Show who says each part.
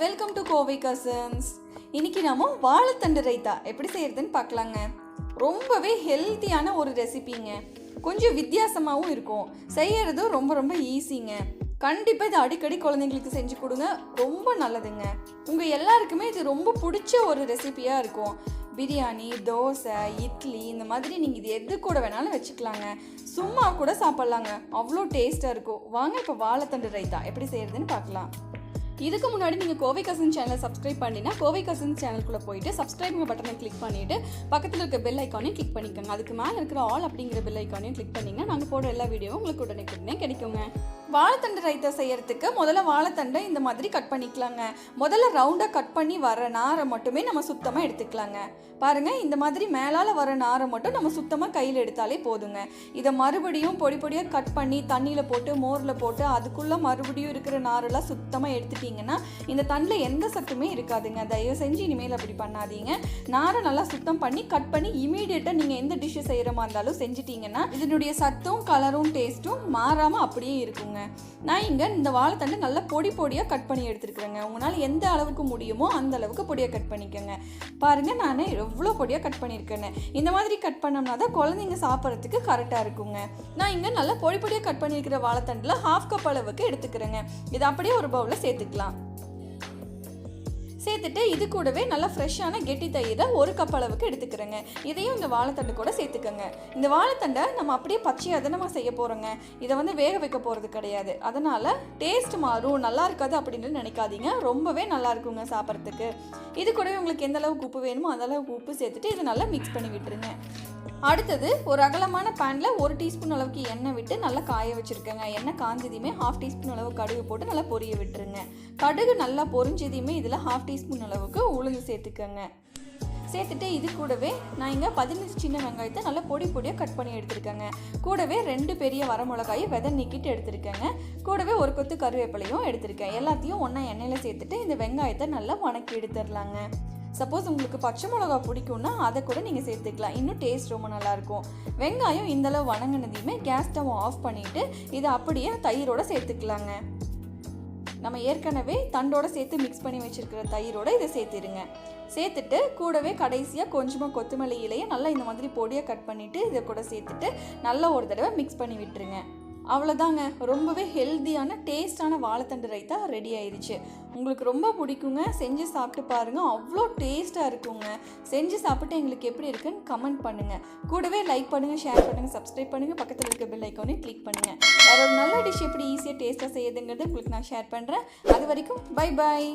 Speaker 1: Welcome to Kovai Cousins. இன்னைக்கு நாம வாழைத்தண்டு ரைத்தா எப்படி செய்யறதுன்னு பார்க்கலாங்க. ரொம்பவே ஹெல்த்தியான ஒரு ரெசிபிங்க. கொஞ்சம் வித்தியாசமாகவும் இருக்கும். செய்யறதும் ரொம்ப ரொம்ப ஈஸிங்க. கண்டிப்பாக இது அடிக்கடி குழந்தைங்களுக்கு செஞ்சு கொடுங்க, ரொம்ப நல்லதுங்க. உங்கள் எல்லாருக்குமே இது ரொம்ப பிடிச்ச ஒரு ரெசிபியாக இருக்கும். பிரியாணி, தோசை, இட்லி இந்த மாதிரி நீங்கள் இது எது கூட வேணாலும் வச்சுக்கலாங்க. சும்மா கூட சாப்பிட்லாங்க, அவ்வளோ டேஸ்ட்டாக இருக்கும். வாங்க இப்போ வாழைத்தண்டு ரைத்தா எப்படி செய்யறதுன்னு பார்க்கலாம். இதுக்கு முன்னாடி நீங்கள் கோவை கசன் சேனலை சப்ஸ்கிரைப் பண்ணினா கோவை கசன் சேனலுக்குள்ளே போயிட்டு சப்ஸ்கிரைப் பட்டனை கிளிக் பண்ணிவிட்டு பக்கத்தில் இருக்க பெல் ஐக்கானையும் கிளிக் பண்ணிக்கோங்க. அதுக்கு மேலே இருக்கிற ஆல் அப்படிங்கிற பெல் ஐக்கானையும் கிளிக் பண்ணிங்கன்னா நாங்கள் போடுற எல்லா வீடியோவும் உங்களுக்கு உடனே கிடைக்குங்க. வாழைத்தண்டு ரைத்தா செய்யறதுக்கு முதல்ல வாழைத்தண்டை இந்த மாதிரி கட் பண்ணிக்கலாங்க. முதல்ல ரவுண்டாக கட் பண்ணி வர நாரை மட்டுமே நம்ம சுத்தமாக எடுத்துக்கலாங்க. பாருங்கள், இந்த மாதிரி மேலால் வர நாரை மட்டும் நம்ம சுத்தமாக கையில் எடுத்தாலே போதுங்க. இதை மறுபடியும் பொடி பொடியாக கட் பண்ணி தண்ணியில் போட்டு மோரில் போட்டு அதுக்குள்ளே மறுபடியும் இருக்கிற நாரெல்லாம் சுத்தமாக எடுத்துட்டிங்கன்னா இந்த தண்டில் எந்த சத்துமே இருக்காதுங்க. தயவு செஞ்சு இனிமேல் அப்படி பண்ணாதீங்க. நாரை நல்லா சுத்தம் பண்ணி கட் பண்ணி இமீடியட்டாக நீங்கள் எந்த டிஷ்ஷு செய்கிற மாதிரி இருந்தாலும் செஞ்சிட்டிங்கன்னா இதனுடைய சத்தும் கலரும் டேஸ்ட்டும் மாறாமல் அப்படியே இருக்குங்க. நான் இங்கே இந்த வாழைத்தண்டு நல்லா பொடி பொடியாக கட் பண்ணி எடுத்துருக்குறேங்க. உங்களால் எந்த அளவுக்கு முடியுமோ அந்த அளவுக்கு பொடியாக கட் பண்ணிக்கோங்க. பாருங்கள், நான் எவ்வளோ பொடியாக கட் பண்ணியிருக்கேன்னு. இந்த மாதிரி கட் பண்ணோம்னா தான் குழந்தைங்க சாப்பிட்றதுக்கு கரெக்டாக இருக்குங்க. நான் இங்கே நல்லா பொடி பொடியாக கட் பண்ணியிருக்கிற வாழைத்தண்டில் 1/2 கப் அளவுக்கு எடுத்துக்கிறேங்க. இதை அப்படியே ஒரு பவுலில் சேர்த்துக்கலாம். சேர்த்துட்டு இது கூடவே நல்லா ஃப்ரெஷ்ஷான கெட்டி தயிரை 1 கப் அளவுக்கு எடுத்துக்கிறேங்க. இதையும் இந்த வாழைத்தண்டு கூட சேர்த்துக்கோங்க. இந்த வாழைத்தண்டை நம்ம அப்படியே பச்சையாக தான் நம்ம செய்ய போகிறோங்க. இதை வேக வைக்க போகிறது கிடையாது. அதனால் டேஸ்ட் மாறும், நல்லா இருக்காது அப்படின்னு நினைக்காதீங்க. ரொம்பவே நல்லா இருக்குங்க சாப்பிட்றதுக்கு. இது கூடவே உங்களுக்கு எந்த அளவுக்கு உப்பு வேணுமோ அந்த அளவுக்கு உப்பு சேர்த்துட்டு இதை நல்லா மிக்ஸ் பண்ணி விட்டுருங்க. அடுத்தது ஒரு அகலமான பேனில் 1 டீஸ்பூன் அளவுக்கு எண்ணெய் விட்டு நல்லா காய வச்சுருக்கேங்க. எண்ணெய் காஞ்சதையுமே 1/2 டீஸ்பூன் அளவு கடுகு போட்டு நல்லா பொரிய விட்டுருங்க. கடுகு நல்லா பொரிஞ்சதையுமே இதில் 1/2 டீஸ்பூன் அளவுக்கு உளுந்து சேர்த்துக்கோங்க. சேர்த்துட்டு இது கூடவே நான் இங்கே 15 சின்ன வெங்காயத்தை நல்லா பொடி பொடியாக கட் பண்ணி எடுத்துருக்கேங்க. கூடவே 2 பெரிய வரமிளகாயை விதை நீக்கிட்டு எடுத்துருக்கேங்க. கூடவே ஒரு கொத்து கருவேப்பிலையும் எடுத்திருக்கேன். எல்லாத்தையும் ஒன்றா எண்ணெயில் சேர்த்துட்டு இந்த வெங்காயத்தை நல்லா வணக்கி எடுத்துடலாங்க. சப்போஸ் உங்களுக்கு பச்சை மிளகா பிடிக்கும்னா அதை கூட நீங்கள் சேர்த்துக்கலாம். இன்னும் டேஸ்ட் ரொம்ப நல்லாயிருக்கும். வெங்காயம் இந்தளவு வணங்கினதையுமே கேஸ் ஸ்டவ் ஆஃப் பண்ணிவிட்டு இதை அப்படியே தயிரோடு சேர்த்துக்கலாங்க. நம்ம ஏற்கனவே தண்டோடு சேர்த்து மிக்ஸ் பண்ணி வச்சுருக்கிற தயிரோடு இதை சேர்த்துருங்க. சேர்த்துட்டு கூடவே கடைசியாக கொஞ்சமாக கொத்தமல்லி இலையை நல்லா இந்த மாதிரி பொடியாக கட் பண்ணிவிட்டு இதை கூட சேர்த்துட்டு நல்லா ஒரு தடவை மிக்ஸ் பண்ணி விட்டுருங்க. அவ்வளோதாங்க, ரொம்பவே ஹெல்த்தியான டேஸ்டான வாழைத்தண்டு ரைத்தா ரெடி ஆயிடுச்சு. உங்களுக்கு ரொம்ப பிடிக்குங்க. செஞ்சு சாப்பிட்டு பாருங்கள், அவ்வளோ டேஸ்ட்டாக இருக்குங்க. செஞ்சு சாப்பிட்டு எங்களுக்கு எப்படி இருக்குன்னு கமெண்ட் பண்ணுங்கள். கூடவே லைக் பண்ணுங்கள், ஷேர் பண்ணுங்கள், சப்ஸ்கிரைப் பண்ணுங்கள், பக்கத்தில் இருக்க பெல் ஐக்கானையும் கிளிக் பண்ணுங்கள். வேறு ஒரு நல்ல டிஷ் எப்படி ஈஸியாக டேஸ்ட்டாக செய்யுதுங்கிறது உங்களுக்கு நான் ஷேர் பண்ணுறேன். அது வரைக்கும் பை பாய்.